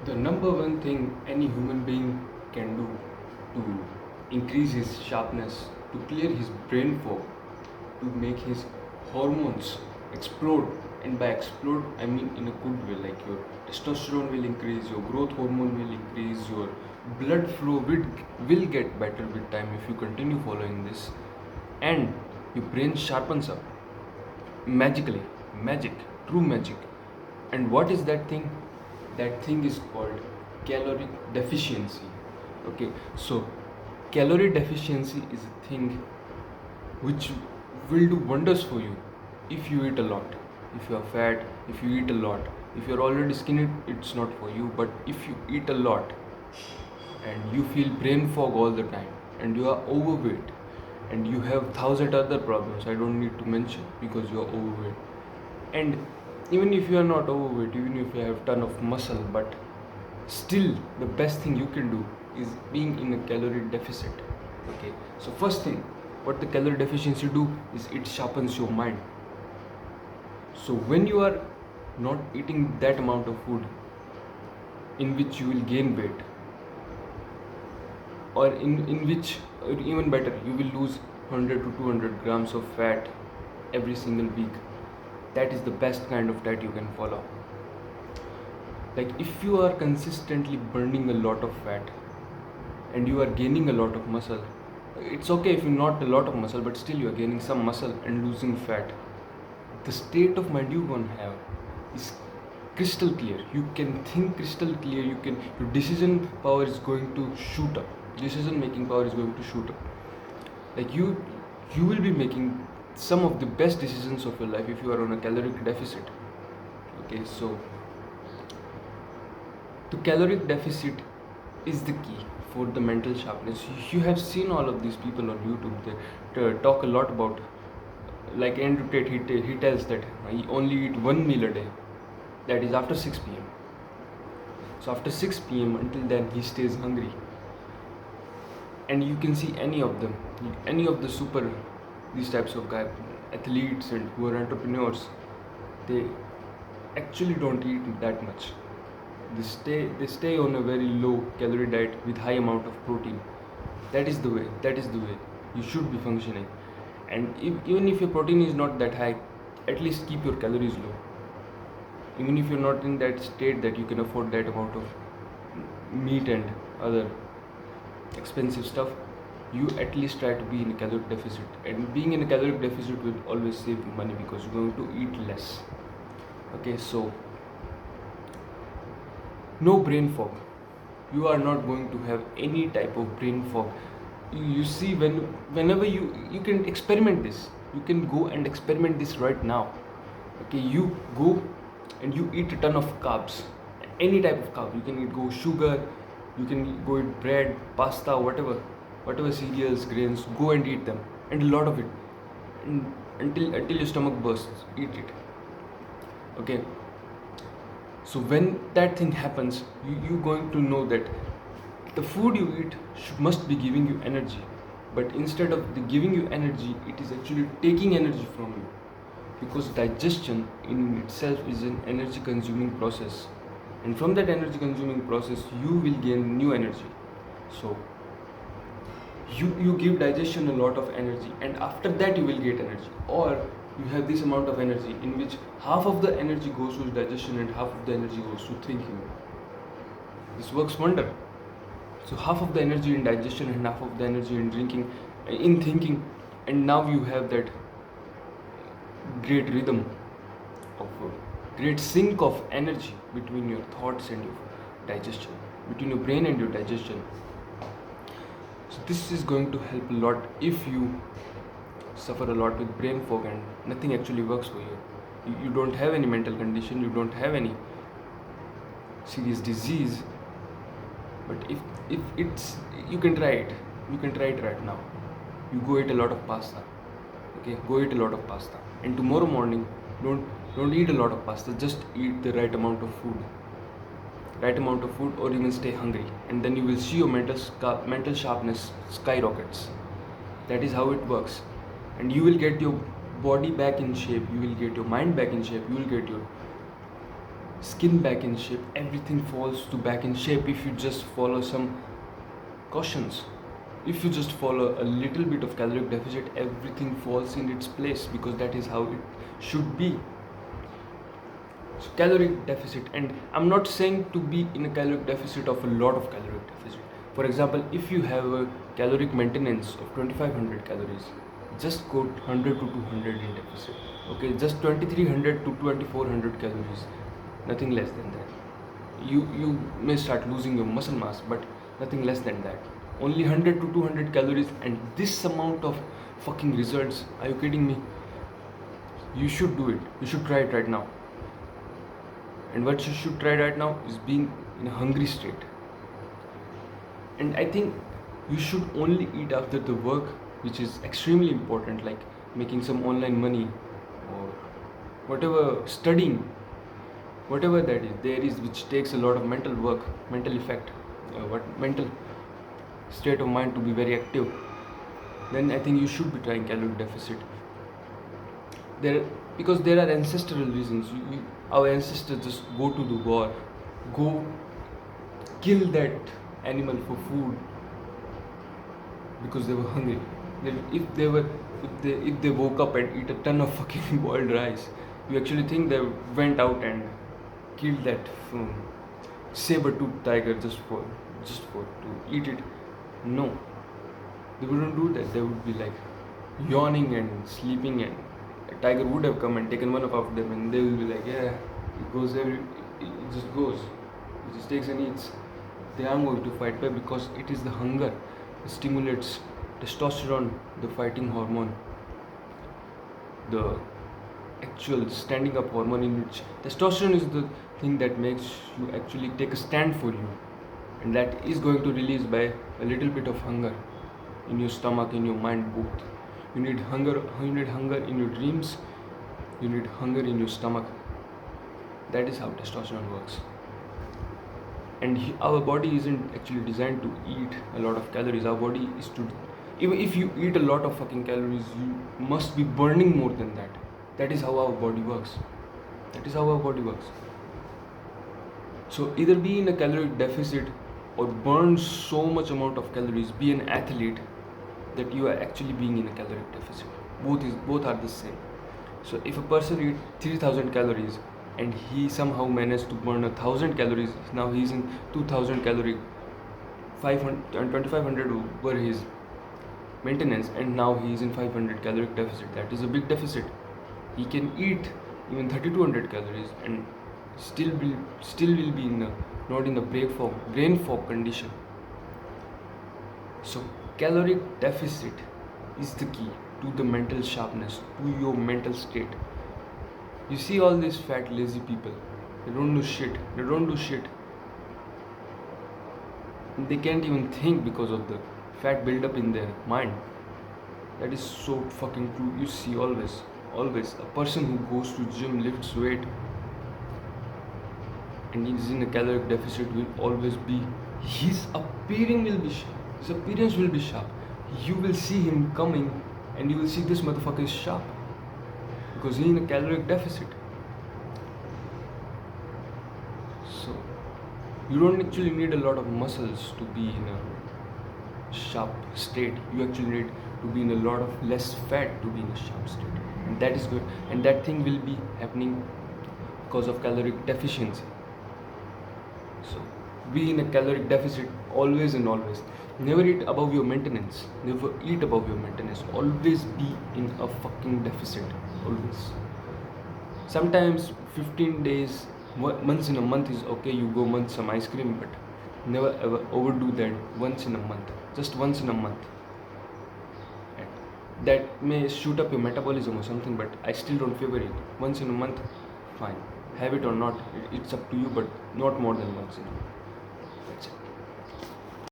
The number one thing any human being can do to increase his sharpness, to clear his brain fog, to make his hormones explode, and by explode I mean in a good way, like your testosterone will increase, your growth hormone will increase, your blood flow will get better with time if you continue following this, and your brain sharpens up magically. Magic, true magic. And what is that thing? That thing is called caloric deficiency. Okay, so calorie deficiency is a thing which will do wonders for you if you eat a lot. If you are fat, if you eat a lot, if you're already skinny, it's not for you. But if you eat a lot and you feel brain fog all the time and you are overweight and you have thousand other problems I don't need to mention because you are overweight, and even if you are not overweight, even if you have ton of muscle, but still the best thing you can do is being in a calorie deficit. Okay, so first thing what the calorie deficiency do is it sharpens your mind. So when you are not eating that amount of food in which you will gain weight, or in which, or even better, you will lose 100 to 200 grams of fat every single week, that is the best kind of diet you can follow. Like if you are consistently burning a lot of fat and you are gaining a lot of muscle, it's okay if you're not a lot of muscle, but still you are gaining some muscle and losing fat. The state of mind you're gonna have is crystal clear. You can think crystal clear. Your decision power is going to shoot up. Decision making power is going to shoot up. Like you will be making some of the best decisions of your life if you are on a caloric deficit. Okay, so the caloric deficit is the key for the mental sharpness. You have seen all of these people on YouTube. They talk a lot about, like Andrew Tate. He tells that he only eat one meal a day. That is after 6 p.m. So after 6 p.m. until then he stays hungry. And you can see any of them, any of these types of guys, athletes and who are entrepreneurs, they actually don't eat that much. They stay on a very low calorie diet with high amount of protein. That is the way you should be functioning. And even if your protein is not that high, at least keep your calories low. Even if you're not in that state that you can afford that amount of meat and other expensive stuff, you at least try to be in a caloric deficit. And being in a caloric deficit will always save you money because you're going to eat less. Okay, so no brain fog. You are not going to have any type of brain fog. You see, whenever you can experiment this, you can go and experiment this right now. Okay, you go and you eat a ton of carbs, any type of carb. You can go sugar, you can go eat bread, pasta, whatever cereals, grains. Go and eat them, and a lot of it, and until your stomach bursts. Eat it. Okay. So when that thing happens, you're going to know that the food you eat must be giving you energy, but instead of giving you energy, it is actually taking energy from you, because digestion in itself is an energy consuming process, and from that energy consuming process you will gain new energy. So you give digestion a lot of energy, and after that you will get energy. Or you have this amount of energy in which half of the energy goes to digestion and half of the energy goes to thinking. This works wonder. So half of the energy in digestion and half of the energy in thinking, and now you have that great rhythm of great sync of energy between your thoughts and your digestion, between your brain and your digestion. So this is going to help a lot if you suffer a lot with brain fog and nothing actually works for you. You don't have any mental condition, you don't have any serious disease, but if it's, you can try it. You can try it right now. You go eat a lot of pasta. Okay, go eat a lot of pasta, and tomorrow morning don't eat a lot of pasta. Just eat the right amount of food, or even stay hungry, and then you will see your mental sharpness skyrockets. That is how it works, and you will get your body back in shape. You will get your mind back in shape. You will get your skin back in shape, everything falls to back in shape if you just follow some cautions. If you just follow a little bit of caloric deficit, everything falls in its place, because that is how it should be. So caloric deficit, and I'm not saying to be in a caloric deficit of a lot of caloric deficit. For example, if you have a caloric maintenance of 2500 calories, just go 100 to 200 in deficit. Okay, just 2300 to 2400 calories, nothing less than that. You may start losing your muscle mass, but nothing less than that. Only 100 to 200 calories, and this amount of fucking results. Are you kidding me? You should do it. You should try it right now. And what you should try right now is being in a hungry state. And I think you should only eat after the work, which is extremely important, like making some online money or whatever, studying, whatever that is there is, which takes a lot of mental work, mental effect, mental state of mind to be very active. Then I think you should be trying calorie deficit. Because there are ancestral reasons. Our ancestors just go to the war, go kill that animal for food because they were hungry. If they woke up and eat a ton of fucking boiled rice, you actually think they went out and killed that saber-toothed tiger just for to eat it? No, they wouldn't do that. They would be like yawning and sleeping, and a tiger would have come and taken one of them, and they will be like, yeah, it just goes, it just takes and eats. They are going to fight back because it is the hunger. It stimulates testosterone, the fighting hormone, the actual standing up hormone, in which testosterone is the thing that makes you actually take a stand for you, and that is going to release by a little bit of hunger in your stomach, in your mind, both. You need hunger in your dreams, you need hunger in your stomach. That is how testosterone works. And our body isn't actually designed to eat a lot of calories. Our body is to, even if you eat a lot of fucking calories, you must be burning more than that. That is how our body works. So either be in a caloric deficit or burn so much amount of calories, be an athlete, that you are actually being in a caloric deficit. Both are the same. So if a person eats 3000 calories and he somehow managed to burn 1000 calories, now he's in 2000 calorie, 500 and 2500 were his maintenance, and now he is in 500 caloric deficit. That is a big deficit. He can eat even 3200 calories and still will be not in the brain fog condition. So caloric deficit is the key to the mental sharpness, to your mental state. You see all these fat lazy people, they don't do shit. They can't even think because of the fat buildup in their mind. That is so fucking true. You see always a person who goes to gym, lifts weight, and is in a caloric deficit will always be, his appearance will be sharp. You will see him coming and you will see this motherfucker is sharp because he's in a caloric deficit. So you don't actually need a lot of muscles to be in a sharp state. You actually need to be in a lot of less fat to be in a sharp state, and that is good, and that thing will be happening because of caloric deficiency. So be in a caloric deficit always and always. Never eat above your maintenance. Always be in a fucking deficit. Always. Sometimes 15 days, once in a month is okay. You go munch some ice cream, but never ever overdo that once in a month. Just once in a month. And that may shoot up your metabolism or something, but I still don't favor it. Once in a month, fine. Have it or not, it's up to you, but not more than once in a month. That's it.